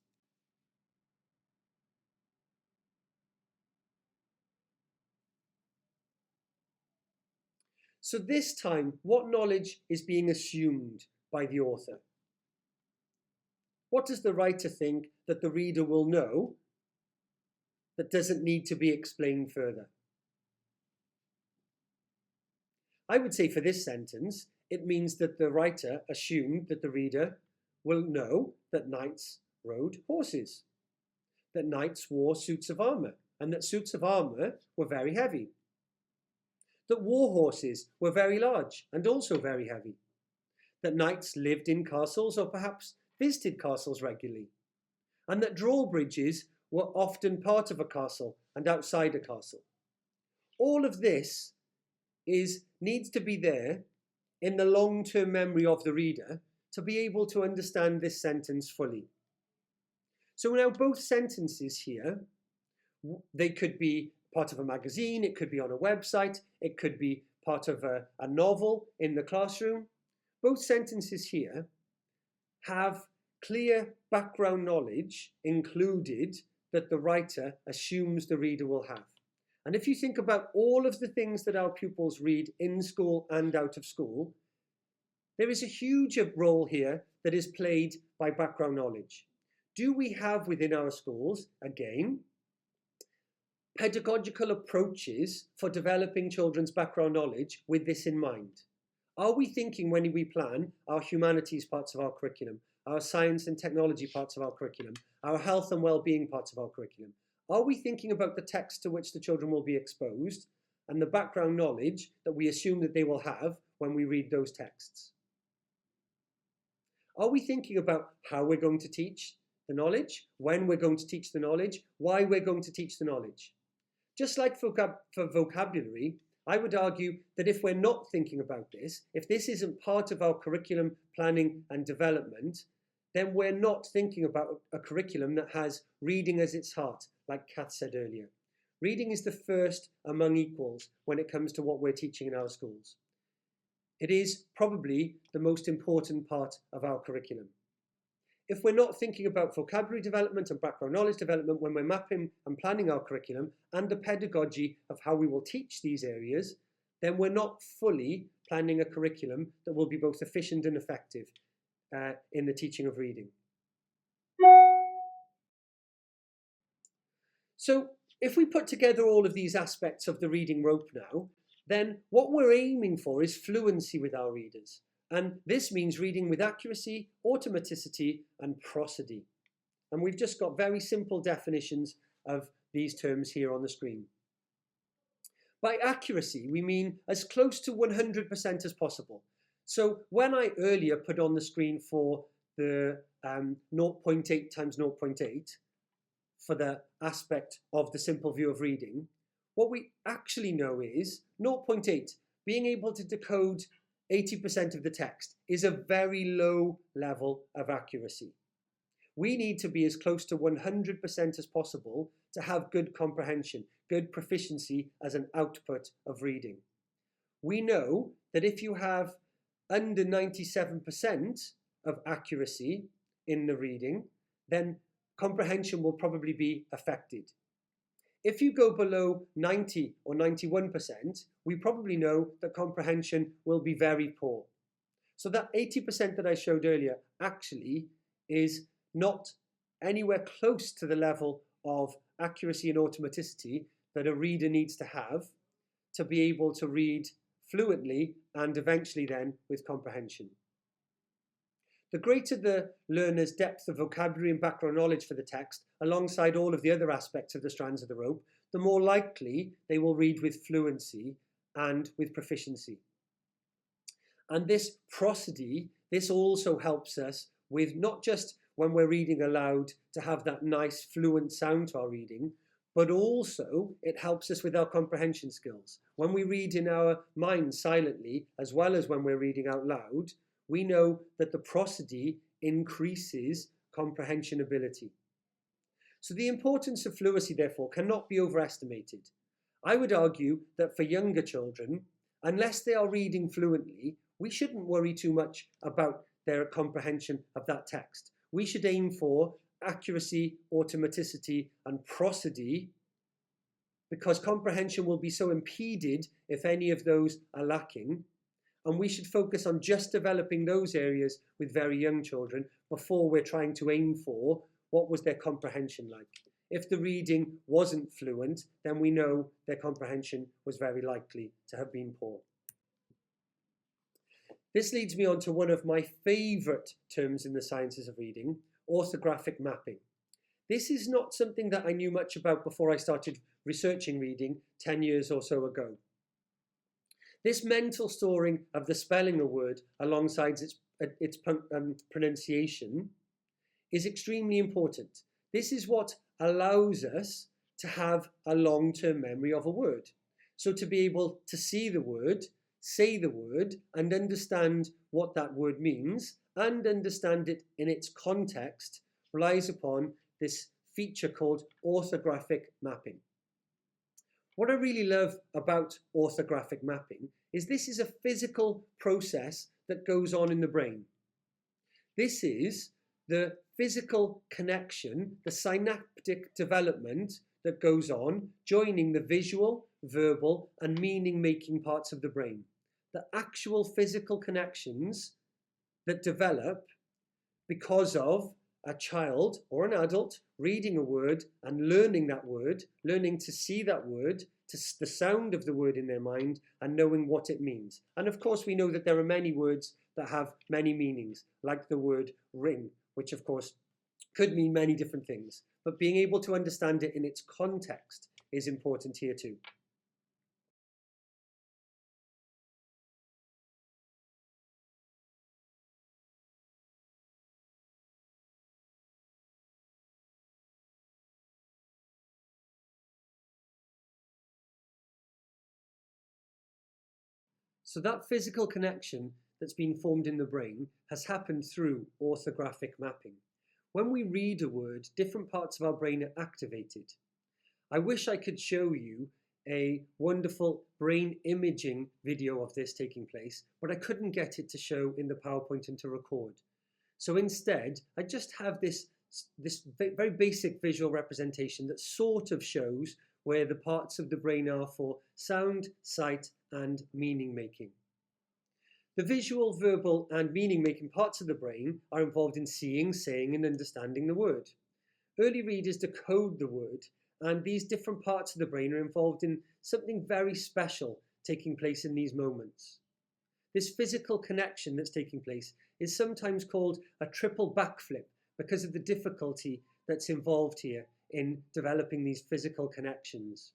So this time, what knowledge is being assumed by the author? What does the writer think that the reader will know that doesn't need to be explained further? I would say for this sentence, it means that the writer assumed that the reader will know that knights rode horses, that knights wore suits of armour, and that suits of armour were very heavy. That war horses were very large and also very heavy. That knights lived in castles or perhaps visited castles regularly. And that drawbridges were often part of a castle and outside a castle. All of this needs to be there in the long-term memory of the reader to be able to understand this sentence fully. So now both sentences here, they could be part of a magazine, it could be on a website, it could be part of a novel in the classroom. Both sentences here have clear background knowledge included that the writer assumes the reader will have. And if you think about all of the things that our pupils read in school and out of school, there is a huge role here that is played by background knowledge. Do we have within our schools, again, pedagogical approaches for developing children's background knowledge with this in mind? Are we thinking when we plan our humanities parts of our curriculum, our science and technology parts of our curriculum, our health and well-being parts of our curriculum? Are we thinking about the text to which the children will be exposed and the background knowledge that we assume that they will have when we read those texts? Are we thinking about how we're going to teach the knowledge, when we're going to teach the knowledge, why we're going to teach the knowledge? Just like for vocabulary, I would argue that if we're not thinking about this, if this isn't part of our curriculum planning and development, then we're not thinking about a curriculum that has reading as its heart, like Kath said earlier. Reading is the first among equals when it comes to what we're teaching in our schools. It is probably the most important part of our curriculum. If we're not thinking about vocabulary development and background knowledge development when we're mapping and planning our curriculum and the pedagogy of how we will teach these areas, then we're not fully planning a curriculum that will be both efficient and effective in the teaching of reading. So if we put together all of these aspects of the reading rope now, then what we're aiming for is fluency with our readers. And this means reading with accuracy, automaticity, and prosody. And we've just got very simple definitions of these terms here on the screen. By accuracy, we mean as close to 100% as possible. So when I earlier put on the screen for the 0.8 times 0.8 for the aspect of the simple view of reading, what we actually know is 0.8, being able to decode 80% of the text, is a very low level of accuracy. We need to be as close to 100% as possible to have good comprehension, good proficiency as an output of reading. We know that if you have under 97% of accuracy in the reading, then comprehension will probably be affected. If you go below 90 or 91%, we probably know that comprehension will be very poor. So that 80% that I showed earlier actually is not anywhere close to the level of accuracy and automaticity that a reader needs to have to be able to read fluently and eventually then with comprehension. The greater the learner's depth of vocabulary and background knowledge for the text, alongside all of the other aspects of the strands of the rope, the more likely they will read with fluency and with proficiency. And this prosody, this also helps us with not just when we're reading aloud to have that nice fluent sound to our reading, but also it helps us with our comprehension skills. When we read in our minds silently, as well as when we're reading out loud, we know that the prosody increases comprehension ability. So the importance of fluency, therefore, cannot be overestimated. I would argue that for younger children, unless they are reading fluently, we shouldn't worry too much about their comprehension of that text. We should aim for accuracy, automaticity, and prosody, because comprehension will be so impeded if any of those are lacking. And we should focus on just developing those areas with very young children before we're trying to aim for what was their comprehension like. If the reading wasn't fluent, then we know their comprehension was very likely to have been poor. This leads me on to one of my favourite terms in the sciences of reading, orthographic mapping. This is not something that I knew much about before I started researching reading 10 years or so ago. This mental storing of the spelling of a word alongside its pronunciation is extremely important. This is what allows us to have a long-term memory of a word. So to be able to see the word, say the word, and understand what that word means, and understand it in its context, relies upon this feature called orthographic mapping. What I really love about orthographic mapping is this is a physical process that goes on in the brain. This is the physical connection, the synaptic development that goes on, joining the visual, verbal, and meaning-making parts of the brain. The actual physical connections that develop because of a child or an adult reading a word and learning that word, learning to see that word, to the sound of the word in their mind, and knowing what it means. And of course, we know that there are many words that have many meanings, like the word ring, which of course could mean many different things. But being able to understand it in its context is important here too. So that physical connection that's been formed in the brain has happened through orthographic mapping. When we read a word, different parts of our brain are activated. I wish I could show you a wonderful brain imaging video of this taking place, but I couldn't get it to show in the PowerPoint and to record. So instead, I just have this very basic visual representation that sort of shows where the parts of the brain are for sound, sight, and meaning making. The visual, verbal, and meaning making parts of the brain are involved in seeing, saying, and understanding the word. Early readers decode the word, and these different parts of the brain are involved in something very special taking place in these moments. This physical connection that's taking place is sometimes called a triple backflip because of the difficulty that's involved here in developing these physical connections.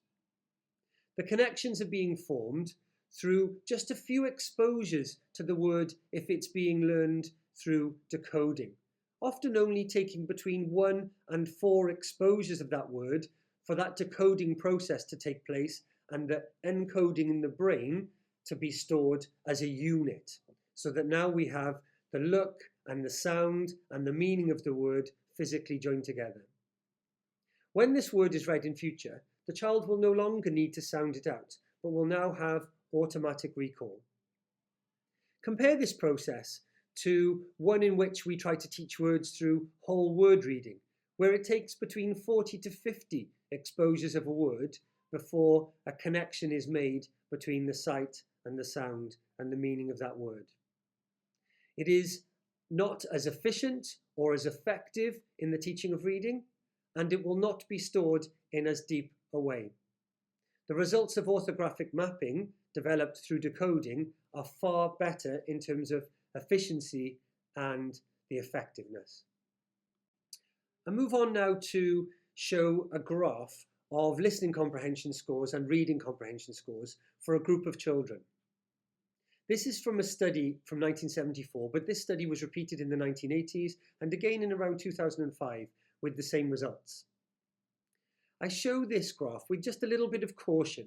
The connections are being formed through just a few exposures to the word if it's being learned through decoding, often only taking between 1 and 4 exposures of that word for that decoding process to take place and the encoding in the brain to be stored as a unit, so that now we have the look and the sound and the meaning of the word physically joined together. When this word is read in future, the child will no longer need to sound it out, but will now have automatic recall. Compare this process to one in which we try to teach words through whole word reading, where it takes between 40 to 50 exposures of a word before a connection is made between the sight and the sound and the meaning of that word. It is not as efficient or as effective in the teaching of reading, and it will not be stored in as deep a way. The results of orthographic mapping developed through decoding are far better in terms of efficiency and the effectiveness. I move on now to show a graph of listening comprehension scores and reading comprehension scores for a group of children. This is from a study from 1974, but this study was repeated in the 1980s and again in around 2005 with the same results. I show this graph with just a little bit of caution.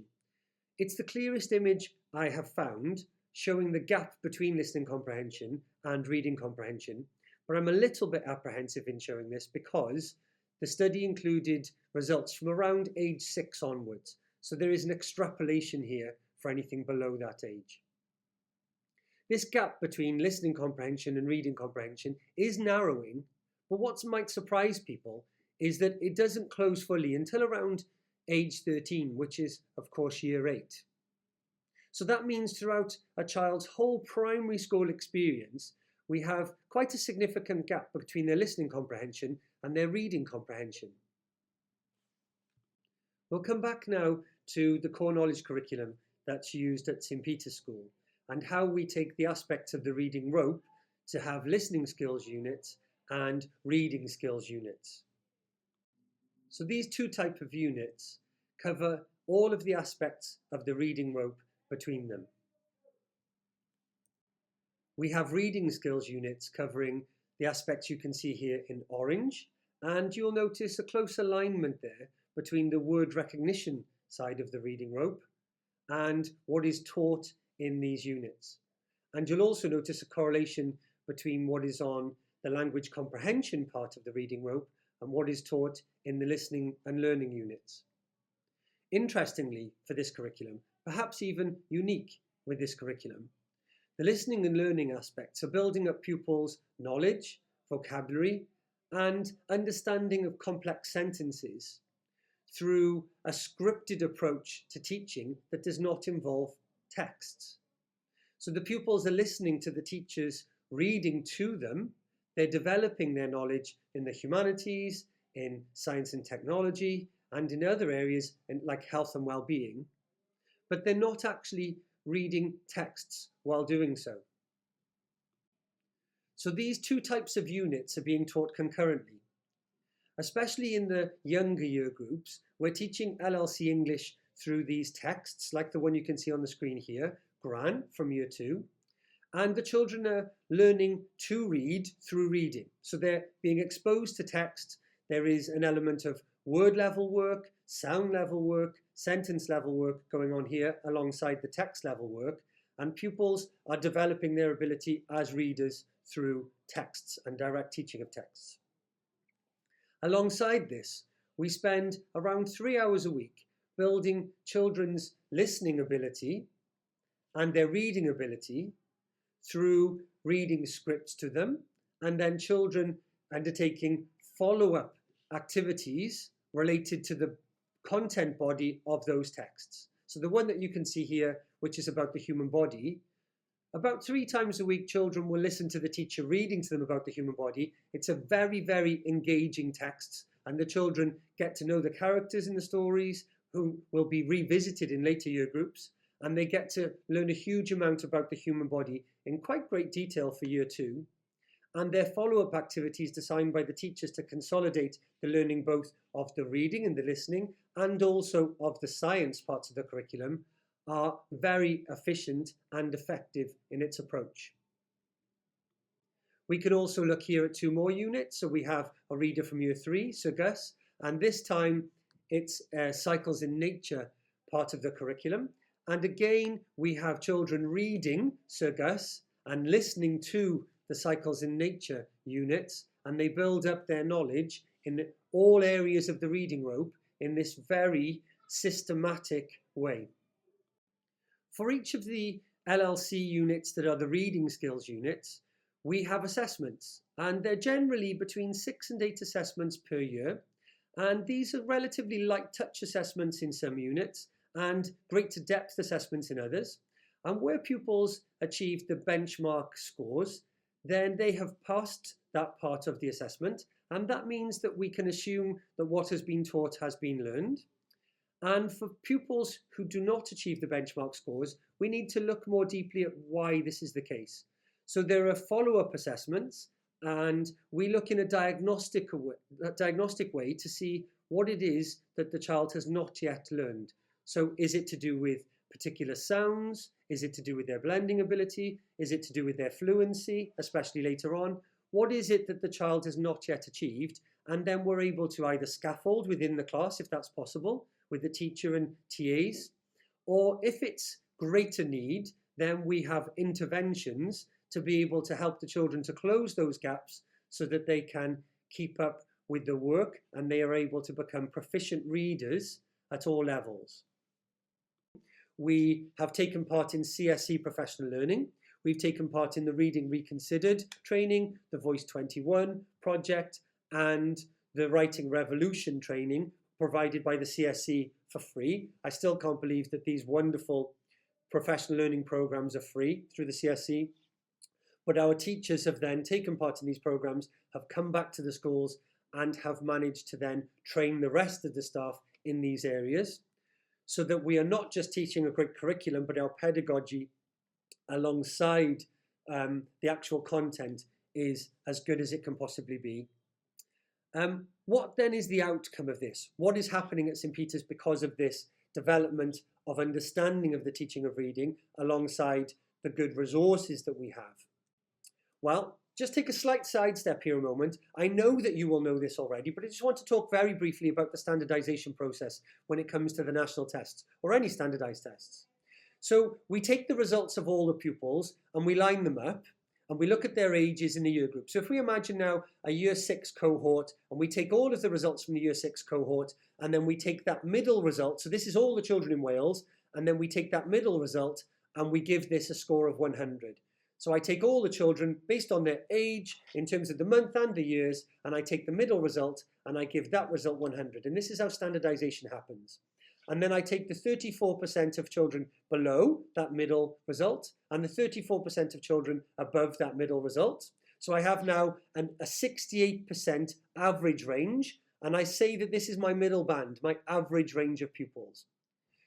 It's the clearest image I have found showing the gap between listening comprehension and reading comprehension, but I'm a little bit apprehensive in showing this because the study included results from around age 6 onwards, so there is an extrapolation here for anything below that age. This gap between listening comprehension and reading comprehension is narrowing, but what might surprise people is that it doesn't close fully until around age 13, which is, of course, year 8. So that means throughout a child's whole primary school experience, we have quite a significant gap between their listening comprehension and their reading comprehension. We'll come back now to the core knowledge curriculum that's used at St. Peter's School and how we take the aspects of the reading rope to have listening skills units and reading skills units. So these two types of units cover all of the aspects of the reading rope between them. We have reading skills units covering the aspects you can see here in orange, and you'll notice a close alignment there between the word recognition side of the reading rope and what is taught in these units. And you'll also notice a correlation between what is on the language comprehension part of the reading rope and what is taught in the listening and learning units. Interestingly, for this curriculum, perhaps even unique with this curriculum, the listening and learning aspects are building up pupils' knowledge, vocabulary, and understanding of complex sentences through a scripted approach to teaching that does not involve texts. So the pupils are listening to the teachers reading to them. They're developing their knowledge in the humanities, in science and technology, and in other areas like health and well-being, but they're not actually reading texts while doing so. So these two types of units are being taught concurrently. Especially in the younger year groups, we're teaching LLC English through these texts, like the one you can see on the screen here, Gran from year 2. And the children are learning to read through reading. So they're being exposed to text. There is an element of word level work, sound level work, sentence level work going on here alongside the text level work. And pupils are developing their ability as readers through texts and direct teaching of texts. Alongside this, we spend around 3 hours a week building children's listening ability and their reading ability through reading scripts to them, and then children undertaking follow-up activities related to the content body of those texts. So the one that you can see here, which is about the human body, about 3 times a week, children will listen to the teacher reading to them about the human body. It's a very, very engaging text, and the children get to know the characters in the stories who will be revisited in later year groups, and they get to learn a huge amount about the human body in quite great detail for year 2. And their follow-up activities designed by the teachers to consolidate the learning both of the reading and the listening and also of the science parts of the curriculum are very efficient and effective in its approach. We can also look here at 2 more units. So we have a reader from year 3, Sir Gus, and this time it's Cycles in Nature part of the curriculum. And again, we have children reading Sir Gus and listening to the Cycles in Nature units, and they build up their knowledge in all areas of the reading rope in this very systematic way. For each of the LLC units that are the reading skills units, we have assessments, and they're generally between 6 and 8 assessments per year. And these are relatively light touch assessments in some units and greater depth assessments in others. And where pupils achieve the benchmark scores, then they have passed that part of the assessment. And that means that we can assume that what has been taught has been learned. And for pupils who do not achieve the benchmark scores, we need to look more deeply at why this is the case. So there are follow-up assessments, and we look in a diagnostic way to see what it is that the child has not yet learned. So is it to do with particular sounds? Is it to do with their blending ability? Is it to do with their fluency, especially later on? What is it that the child has not yet achieved? And then we're able to either scaffold within the class, if that's possible, with the teacher and TAs, or if it's greater need, then we have interventions to be able to help the children to close those gaps so that they can keep up with the work and they are able to become proficient readers at all levels. We have taken part in CSE professional learning. We've taken part in the Reading Reconsidered training, the Voice 21 project, and the Writing Revolution training provided by the CSE for free. I still can't believe that these wonderful professional learning programs are free through the CSE. But our teachers have then taken part in these programs, have come back to the schools and have managed to then train the rest of the staff in these areas so that we are not just teaching a great curriculum, but our pedagogy alongside the actual content is as good as it can possibly be. What then is the outcome of this? What is happening at St Peter's because of this development of understanding of the teaching of reading alongside the good resources that we have? Well, just take a slight sidestep here a moment. I know that you will know this already, but I just want to talk very briefly about the standardization process when it comes to the national tests or any standardized tests. So we take the results of all the pupils and we line them up and we look at their ages in the year group. So if we imagine now a year 6 cohort and we take all of the results from the year 6 cohort and then we take that middle result, so this is all the children in Wales, and then we take that middle result and we give this a score of 100. So I take all the children based on their age in terms of the month and the years, and I take the middle result and I give that result 100. And this is how standardization happens. And then I take the 34% of children below that middle result and the 34% of children above that middle result. So I have now a 68% average range, and I say that this is my middle band, my average range of pupils.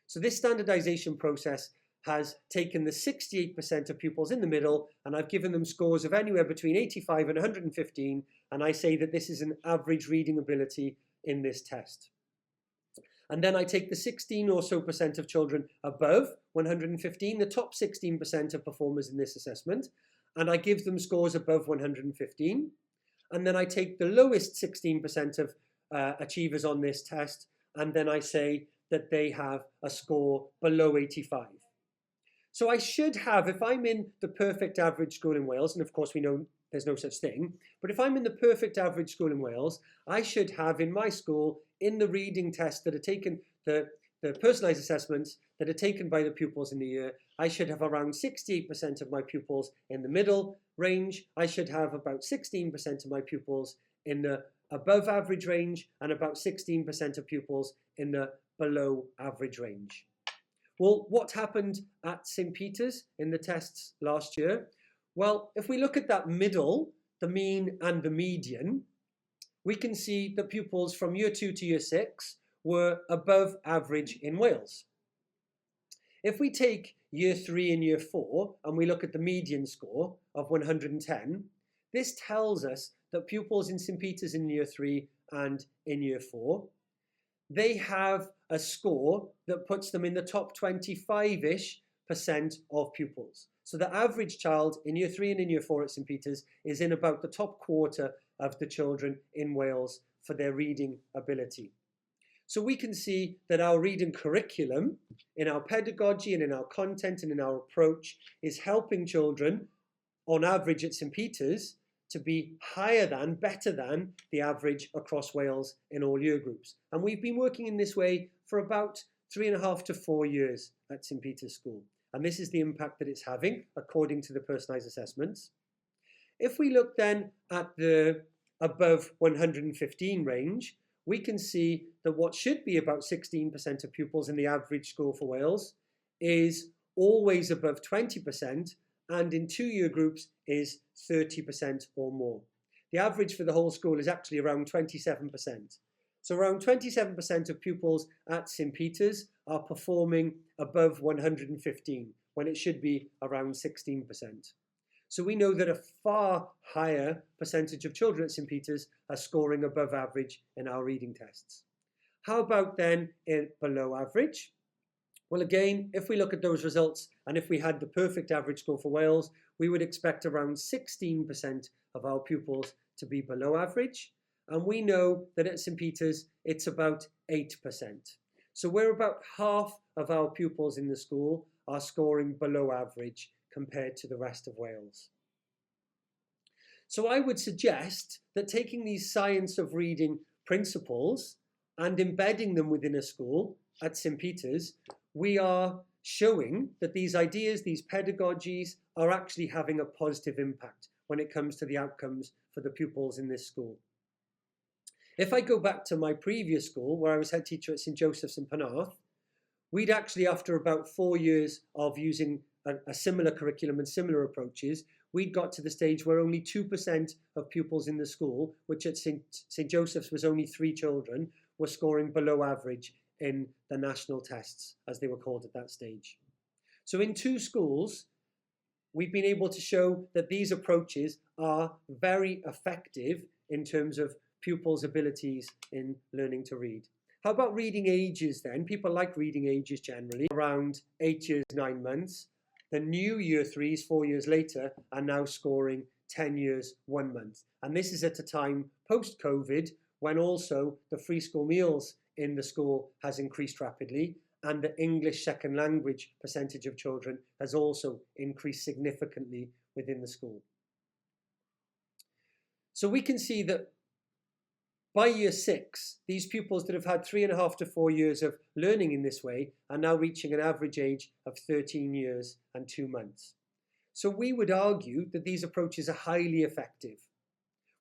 So this standardization process has taken the 68% of pupils in the middle, and I've given them scores of anywhere between 85 and 115, and I say that this is an average reading ability in this test. And then I take the 16 or so percent of children above 115, the top 16% of performers in this assessment, and I give them scores above 115. And then I take the lowest 16% of achievers on this test, and then I say that they have a score below 85. So I should have, if I'm in the perfect average school in Wales, and of course we know there's no such thing, but if I'm in the perfect average school in Wales, I should have in my school, in the reading tests that are taken, the personalised assessments that are taken by the pupils in the year, I should have around 68% of my pupils in the middle range. I should have about 16% of my pupils in the above average range and about 16% of pupils in the below average range. Well, what happened at St Peter's in the tests last year? Well, if we look at that middle, the mean and the median, we can see that pupils from year 2 to year 6 were above average in Wales. If we take year 3 and year 4 and we look at the median score of 110, this tells us that pupils in St Peter's in year 3 and in year 4, they have a score that puts them in the top 25-ish% of pupils. So the average child in year 3 and in year 4 at St Peter's is in about the top quarter of the children in Wales for their reading ability. So we can see that our reading curriculum, in our pedagogy and in our content and in our approach, is helping children, on average at St Peter's, to be higher than, better than, the average across Wales in all year groups. And we've been working in this way for about 3.5 to 4 years at St Peter's School. And this is the impact that it's having, according to the personalised assessments. If we look then at the above 115 range, we can see that what should be about 16% of pupils in the average score for Wales is always above 20%, and in 2 year groups is 30% or more. The average for the whole school is actually around 27%. So around 27% of pupils at St Peter's are performing above 115, when it should be around 16%. So we know that a far higher percentage of children at St Peter's are scoring above average in our reading tests. How about then in below average? Well, again, if we look at those results and if we had the perfect average score for Wales, we would expect around 16% of our pupils to be below average. And we know that at St Peter's, it's about 8%. So we're about half of our pupils in the school are scoring below average compared to the rest of Wales. So I would suggest that taking these science of reading principles and embedding them within a school at St Peter's, we are showing that these ideas, these pedagogies, are actually having a positive impact when it comes to the outcomes for the pupils in this school. If I go back to my previous school, where I was head teacher at St Joseph's in Penarth, we'd actually, after about 4 years of using a similar curriculum and similar approaches, we'd got to the stage where only 2% of pupils in the school, which at St Joseph's was only 3 children, were scoring below average in the national tests, as they were called at that stage. So in 2 schools, we've been able to show that these approaches are very effective in terms of pupils' abilities in learning to read. How about reading ages then? People like reading ages generally, around 8 years, 9 months. The new year threes, 4 years later, are now scoring 10 years, 1 month. And this is at a time post-COVID when also the free school meals in the school has increased rapidly, and the English second language percentage of children has also increased significantly within the school. So we can see that by year 6, these pupils that have had 3.5 to 4 years of learning in this way are now reaching an average age of 13 years and 2 months. So we would argue that these approaches are highly effective.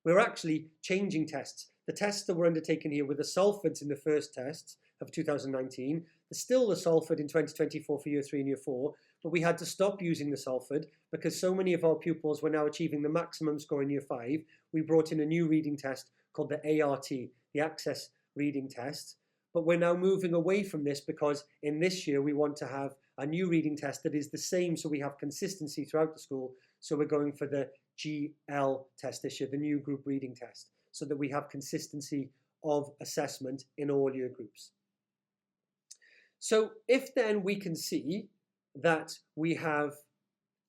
We're actually changing tests. The tests that were undertaken here were the Salfords in the first tests of 2019. There's still the Salford in 2024 for year 3 and year 4, but we had to stop using the Salford because so many of our pupils were now achieving the maximum score in year 5. We brought in a new reading test called the ART, the Access Reading Test. But we're now moving away from this because in this year we want to have a new reading test that is the same so we have consistency throughout the school. So we're going for the GL test this year, the new group reading test, so that we have consistency of assessment in all year groups. So if then we can see that we have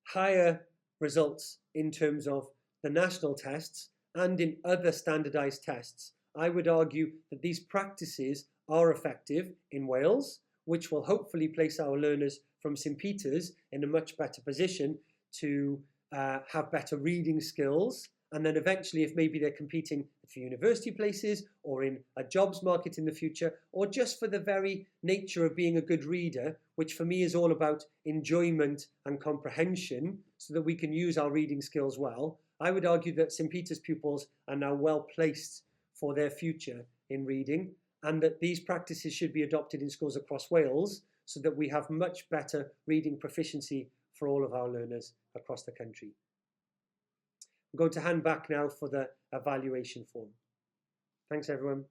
higher results in terms of the national tests and in other standardised tests, I would argue that these practices are effective in Wales, which will hopefully place our learners from St Peter's in a much better position to have better reading skills. And then eventually, if maybe they're competing for university places or in a jobs market in the future, or just for the very nature of being a good reader, which for me is all about enjoyment and comprehension so that we can use our reading skills well, I would argue that St Peter's pupils are now well placed for their future in reading, and that these practices should be adopted in schools across Wales so that we have much better reading proficiency for all of our learners across the country. I'm going to hand back now for the evaluation form. Thanks, everyone.